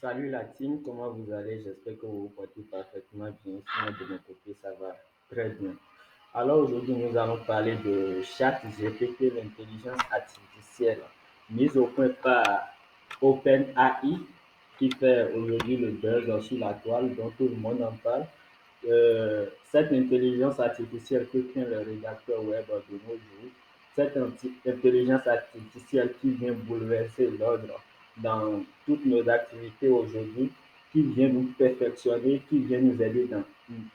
Salut la team, comment vous allez? J'espère que vous vous portez parfaitement bien. Sinon, de mon côté, ça va très bien. Alors aujourd'hui, nous allons parler de ChatGPT, l'intelligence artificielle mise au point par OpenAI, qui fait aujourd'hui le buzz sur la toile, dont tout le monde en parle. Cette intelligence artificielle que tient le rédacteur web de nos jours, cette intelligence artificielle qui vient bouleverser l'ordre dans toutes nos activités aujourd'hui, qui vient nous perfectionner, qui vient nous aider dans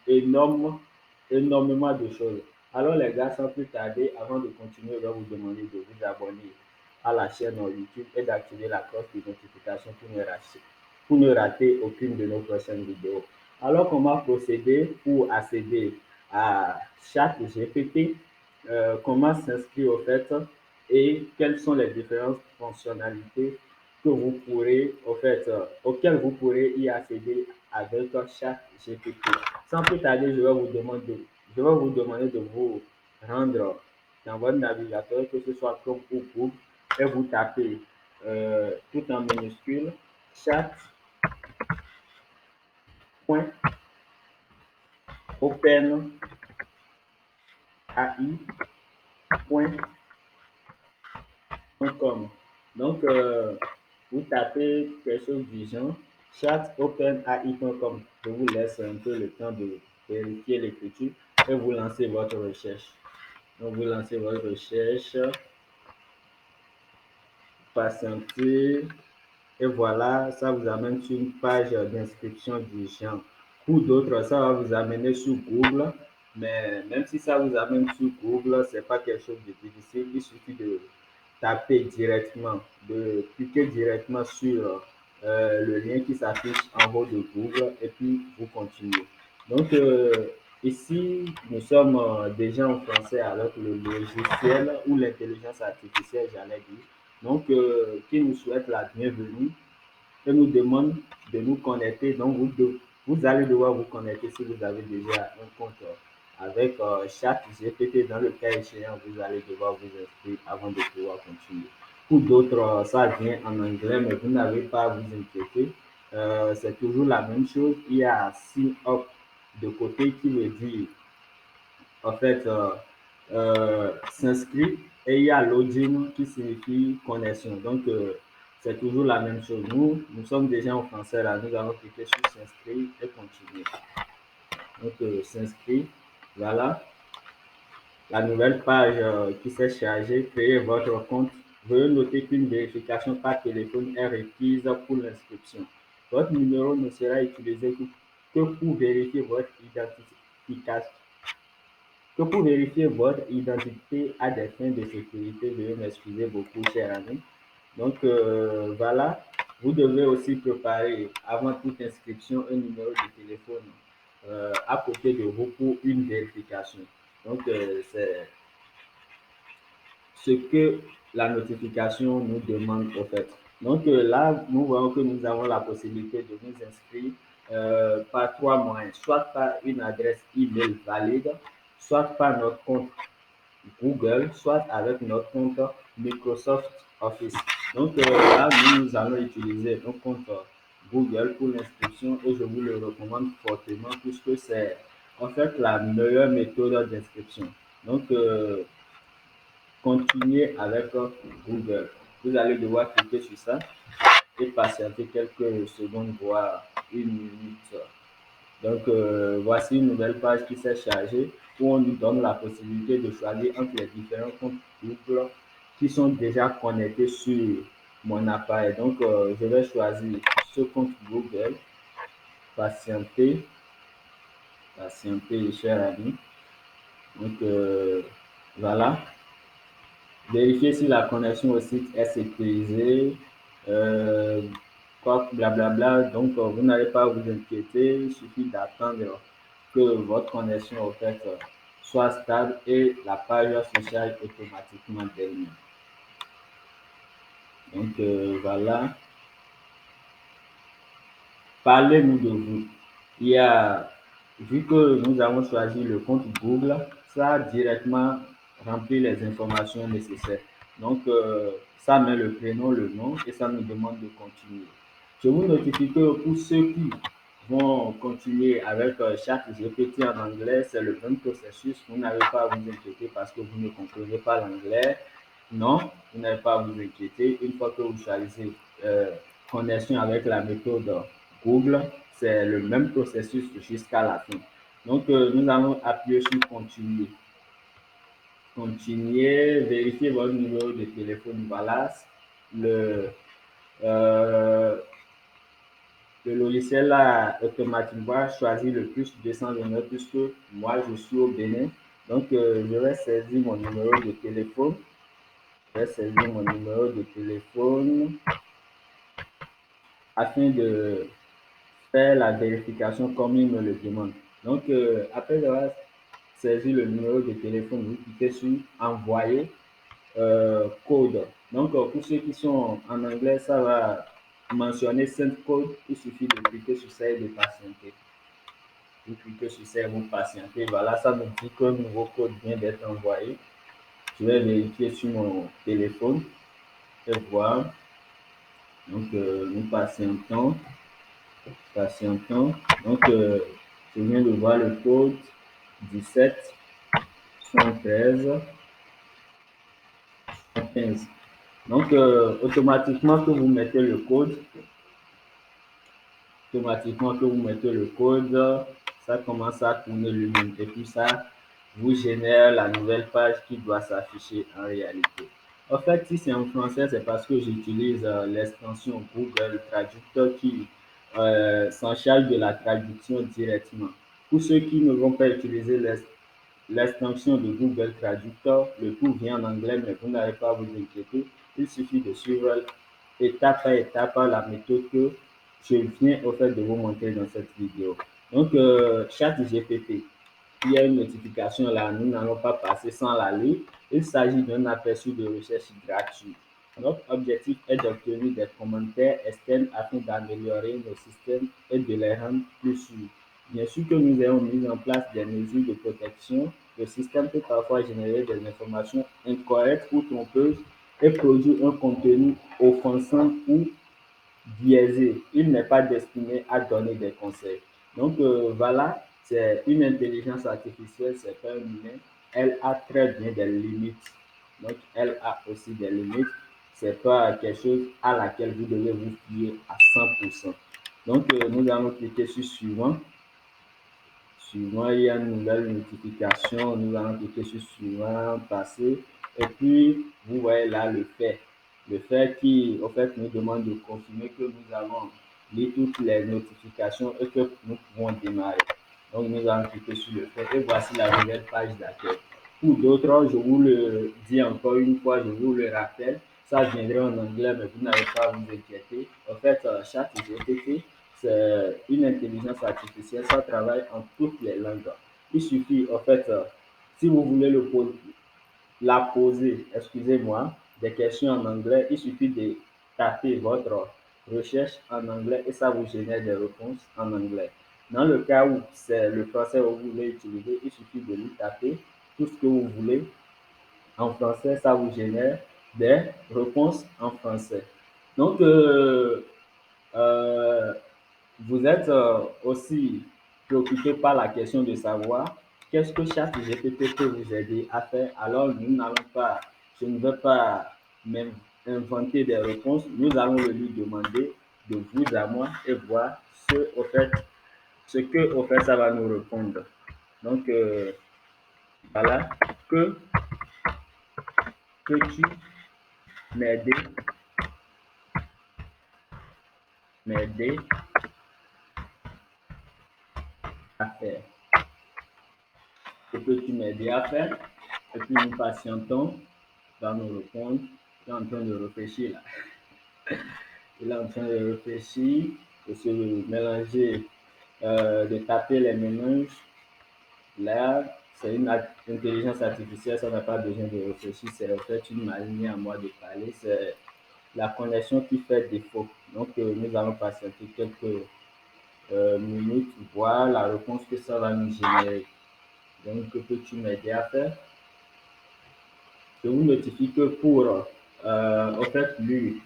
énormément de choses. Alors les gars, sans plus tarder, avant de continuer, je vais vous demander de vous abonner à la chaîne YouTube et d'activer la cloche de notification pour ne rater aucune de nos prochaines vidéos. Alors, comment procéder pour accéder à chaque GPT, comment s'inscrire au fait et quelles sont les différentes fonctionnalités que vous pourrez, auxquelles vous pourrez y accéder avec chaque GPT. Sans plus tarder, je vais vous demander de vous rendre dans votre navigateur, que ce soit Chrome ou Google, et vous tapez tout en minuscule chat.openai.com. Donc, vous tapez quelque chose du genre chat.openai.com. Je vous laisse un peu le temps de vérifier l'écriture et vous lancez votre recherche. Donc, vous lancez votre recherche, patientez, et voilà, ça vous amène sur une page d'inscription du genre. Pour d'autres, ça va vous amener sur Google. Mais même si ça vous amène sur Google, ce n'est pas quelque chose de difficile. Il suffit de taper directement, de cliquer directement sur le lien qui s'affiche en haut de Google et puis vous continuez. Donc, ici, nous sommes déjà en français avec le logiciel ou l'intelligence artificielle, j'allais dire. Donc, qui nous souhaite la bienvenue et nous demande de nous connecter. Donc, vous allez devoir vous connecter si vous avez déjà un compte avec chaque GPT. Dans le cas échéant, vous allez devoir vous inscrire avant de pouvoir continuer. Pour d'autres, ça vient en anglais, mais vous n'avez pas à vous inquiéter. C'est toujours la même chose. Il y a sign up de côté qui veut dire en fait, s'inscrire et il y a login qui signifie connexion. Donc, c'est toujours la même chose. Nous sommes déjà en français là. Nous allons cliquer sur s'inscrire et continuer. Donc, s'inscrire. Voilà. La nouvelle page qui s'est chargée. Créez votre compte. Veuillez noter qu'une vérification par téléphone est requise pour l'inscription. Votre numéro ne sera utilisé que pour vérifier votre identité à des fins de sécurité. Veuillez m'excuser beaucoup, cher ami. Donc, voilà. Vous devez aussi préparer, avant toute inscription, un numéro de téléphone à côté de vous pour une vérification. Donc, c'est ce que la notification nous demande en fait. Donc là, nous voyons que nous avons la possibilité de nous inscrire par trois moyens, soit par une adresse email valide, soit par notre compte Google, soit avec notre compte Microsoft Office. Donc là, nous allons utiliser notre compte Google pour l'inscription et je vous le recommande fortement puisque c'est en fait la meilleure méthode d'inscription. Donc, continuer avec Google. Vous allez devoir cliquer sur ça et patienter quelques secondes, voire une minute. Donc, voici une nouvelle page qui s'est chargée où on nous donne la possibilité de choisir entre les différents comptes Google qui sont déjà connectés sur mon appareil. Donc, je vais choisir ce compte Google. Patienter, patienter, cher ami. Donc, voilà. Vérifier si la connexion au site est sécurisée, euh, quoi, blablabla. Donc, vous n'allez pas à vous inquiéter. Il suffit d'attendre que votre connexion en fait, soit stable et la page se charge automatiquement d'elle-même. Donc, voilà. Parlez-nous de vous. Il y a, vu que nous avons choisi le compte Google, ça a directement rempli les informations nécessaires. Donc, ça met le prénom, le nom et ça nous demande de continuer. Je vous notifie que pour ceux qui vont continuer avec ChatGPT en anglais, c'est le même processus. Vous n'avez pas à vous inquiéter parce que vous ne comprenez pas l'anglais. Non, vous n'avez pas à vous inquiéter. Une fois que vous choisissez connexion avec la méthode Google, c'est le même processus jusqu'à la fin. Donc, nous allons appuyer sur continuer. Continuer, vérifier votre numéro de téléphone. Voilà, le, euh, le logiciel là, automatiquement choisit le plus 229 puisque moi je suis au Bénin. Donc, je vais saisir mon numéro de téléphone. Je vais saisir mon numéro de téléphone afin de faire la vérification comme il me le demande. Donc, après avoir saisi le numéro de téléphone, vous cliquez sur envoyer code. Donc, pour ceux qui sont en anglais, ça va mentionner 5 codes. Il suffit de cliquer sur ça et de patienter. Vous cliquez sur ça et vous patientez. Voilà, ça me dit qu'un nouveau code vient d'être envoyé. Je vais vérifier sur mon téléphone et voir. Donc, nous patientons. Patientons. Donc, je viens de voir le code 17 113 115. Donc, automatiquement que vous mettez le code, ça commence à tourner lui-même. Et puis ça vous génère la nouvelle page qui doit s'afficher en réalité. En fait, si c'est en français, c'est parce que j'utilise l'extension Google Traducteur qui s'en charge de la traduction directement. Pour ceux qui ne vont pas utiliser l'extension de Google Traducteur, le tout vient en anglais, mais vous n'avez pas à vous inquiéter. Il suffit de suivre étape par étape la méthode que je viens au fait de vous montrer dans cette vidéo. Donc, ChatGPT, il y a une notification là, nous n'allons pas passer sans la lire. Il s'agit d'un aperçu de recherche gratuit. Notre objectif est d'obtenir des commentaires externes afin d'améliorer nos systèmes et de les rendre plus sûrs. Bien sûr que nous avons mis en place des mesures de protection. Le système peut parfois générer des informations incorrectes ou trompeuses et produire un contenu offensant ou biaisé. Il n'est pas destiné à donner des conseils. Donc voilà, c'est une intelligence artificielle, c'est pas un humain. Elle a très bien des limites. Donc elle a aussi des limites. C'est pas quelque chose à laquelle vous devez vous fier à 100%. Donc nous allons cliquer sur suivant. Suivant, il y a une nouvelle notification. Nous allons cliquer sur suivant, passer. Et puis, vous voyez là le fait. Le fait qui, au fait, nous demande de confirmer que nous avons lu toutes les notifications et que nous pouvons démarrer. Donc, nous allons cliquer sur le fait. Et voici la nouvelle page d'accueil. Pour d'autres, je vous le dis encore une fois, je vous le rappelle, ça viendra en anglais, mais vous n'avez pas à vous inquiéter. En fait, ChatGPT, c'est une intelligence artificielle, ça travaille en toutes les langues. Il suffit, en fait, si vous voulez la poser, excusez-moi, des questions en anglais, il suffit de taper votre recherche en anglais et ça vous génère des réponses en anglais. Dans le cas où c'est le français que vous voulez utiliser, il suffit de lui taper tout ce que vous voulez en français, ça vous génère des réponses en français. Donc, euh, vous êtes aussi préoccupé par la question de savoir qu'est-ce que chaque GPT peut vous aider à faire. Alors, nous n'allons pas, je ne vais pas même inventer des réponses. Nous allons le lui demander de vous à moi et voir ce que au fait ça va nous répondre. Donc, voilà, que peux-tu m'aider à faire? Que peux-tu m'aider à faire? Et puis nous patientons, va nous répondre. Il est en train de réfléchir là. Il est en train de réfléchir, de se mélanger, de taper les méninges. Là, c'est une intelligence artificielle, ça n'a pas besoin de réfléchir. C'est en fait une manière à moi de parler. C'est la connexion qui fait défaut. Donc, nous allons patienter quelques minutes, voir la réponse que ça va nous générer. Donc, que peux-tu m'aider à faire? Je vous notifie que pour en fait lui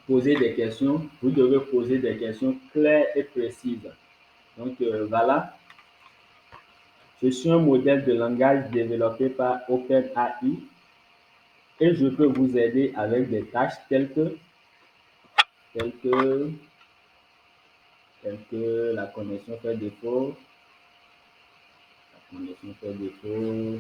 poser des questions. Vous devez poser des questions claires et précises. Donc, voilà. Je suis un modèle de langage développé par OpenAI et je peux vous aider avec des tâches telles que, telles que la connexion fait défaut. La connexion fait défaut.